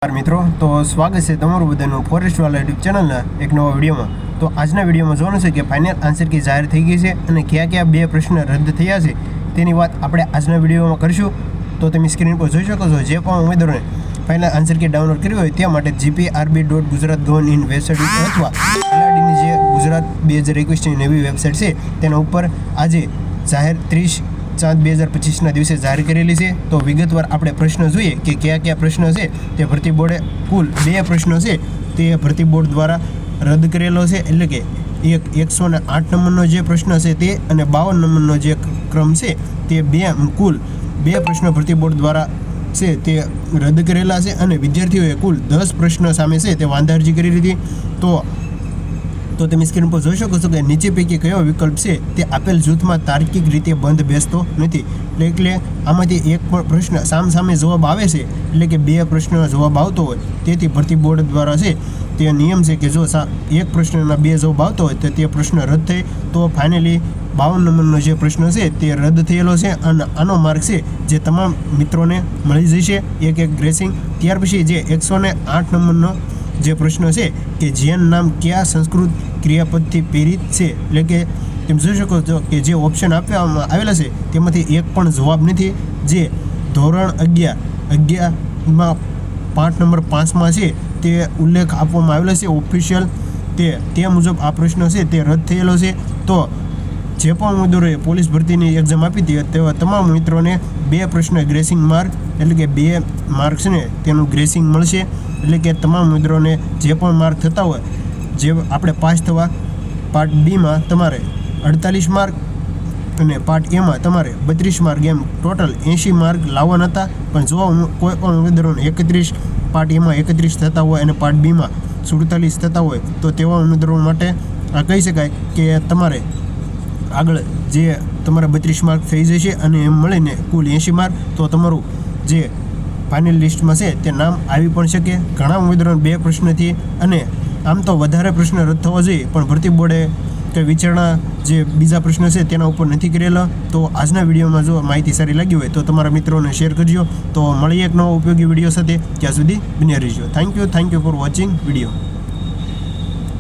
મિત્રો તો સ્વાગત છે તમારું બધાનું ફોરેસ્ટ વાલા યુટ્યુબ ચેનલના એક નવા વિડીયોમાં। તો આજના વિડીયોમાં જોવાનું છે કે ફાઇનલ આન્સર કી જાહેર થઈ ગઈ છે અને કયા કયા બે પ્રશ્ન રદ થયા છે તેની વાત આપણે આજના વિડીયોમાં કરીશું। તો તમે સ્ક્રીન પર જોઈ શકો છો જે પણ ઉમેદવારોને ફાઇનલ આન્સર કી ડાઉનલોડ કરવી હોય તે માટે gprb.gujarat.gov.in વેબસાઇટ અથવા LRDની જે ગુજરાત 2021ની નવી વેબસાઇટ છે તેના ઉપર આજે જાહેર 30/4/2025 દિવસે જાહેર કરેલી છે। તો વિગતવાર આપણે પ્રશ્ન જોઈએ કે કયા કયા પ્રશ્ન છે તે ભરતી બોર્ડે કુલ 2 પ્રશ્નો છે તે ભરતી બોર્ડ દ્વારા રદ કરેલો છે, એટલે કે એક 108 નંબરનો જે પ્રશ્ન છે તે અને 52 નંબરનો જે ક્રમ છે તે કુલ 2 પ્રશ્નો ભરતી બોર્ડ દ્વારા છે તે રદ કરેલા છે અને વિદ્યાર્થીઓએ કુલ 10 પ્રશ્નો સામે છે તે વાંધા અરજી કરી હતી। તો તમે સ્ક્રીન પર જોઈ શકો છો કે નીચે પૈકી કયો વિકલ્પ છે તે આપેલ જૂથમાં તાર્કિક રીતે બંધ બેસતો નથી, એટલે આમાંથી એક પણ પ્રશ્ન સામે જવાબ આવે છે, એટલે કે 2 પ્રશ્નનો જવાબ આવતો હોય તેથી ભરતી બોર્ડ દ્વારા છે તે નિયમ છે કે જો એક પ્રશ્નના 2 જવાબ આવતો હોય તો તે પ્રશ્ન રદ થાય। તો ફાઇનલી 52 નંબરનો જે પ્રશ્ન છે તે રદ થયેલો છે અને આનો માર્ક છે જે તમામ મિત્રોને મળી જશે એક ગ્રેસિંગ। ત્યાર પછી જે 108 નંબરનો જે પ્રશ્ન છે કે જેન નામ કયા સંસ્કૃત ક્રિયાપદથી પ્રેરિત છે, એટલે કે તમે જોઈ શકો છો કે જે ઓપ્શન આપવામાં આવેલા છે તેમાંથી એક પણ જવાબ નથી। જે ધોરણ 11માં પાઠ નંબર 5માં છે તે ઉલ્લેખ આપવામાં આવેલો છે ઓફિશિયલ તે મુજબ આ પ્રશ્ન છે તે રદ થયેલો છે। તો જે પણ ઉમેદવારોએ પોલીસ ભરતીની એક્ઝામ આપી હતી તેવા તમામ મિત્રોને 2 પ્રશ્ન ગ્રેસિંગ માર્ક, એટલે કે 2 માર્ક્સ ને તેનું ગ્રેસિંગ મળશે, એટલે કે તમામ ઉમેદવારોને જે પણ માર્ક થતા હોય જે આપણે પાસ થવા પાર્ટ બીમાં તમારે 48 માર્ક અને પાર્ટ એમાં તમારે 32 માર્ક એમ ટોટલ 80 માર્ક લાવવાના હતા। પણ જો કોઈ પણ ઉમેદવારોને 31 પાર્ટ એમાં 31 થતા હોય અને પાર્ટ બીમાં 47 થતા હોય તો તેવા ઉમેદવારો માટે આ કહી શકાય કે તમારે આગળ જે તમારા 32 માર્ક થઈ જશે અને એમ મળીને કુલ 80 માર્ક, તો તમારું જે ફાઇનલ લિસ્ટમાં છે તે નામ આવી પણ શકે। ઘણા ઉમેદવારોને 2 પ્રશ્નથી અને આમ તો વધારે પ્રશ્ન રદ થવા જોઈએ પણ ભરતી બોર્ડે કે વિચારણા જે બીજા પ્રશ્ન છે તેના ઉપર નથી કરેલા। તો આજના વિડીયોમાં જો માહિતી સારી લાગી હોય તો તમારા મિત્રોને શેર કરજો। તો મળીએ એક નવો ઉપયોગી વિડીયો સાથે, ત્યાં સુધી બન્યા રહેજો। Thank you for watching video.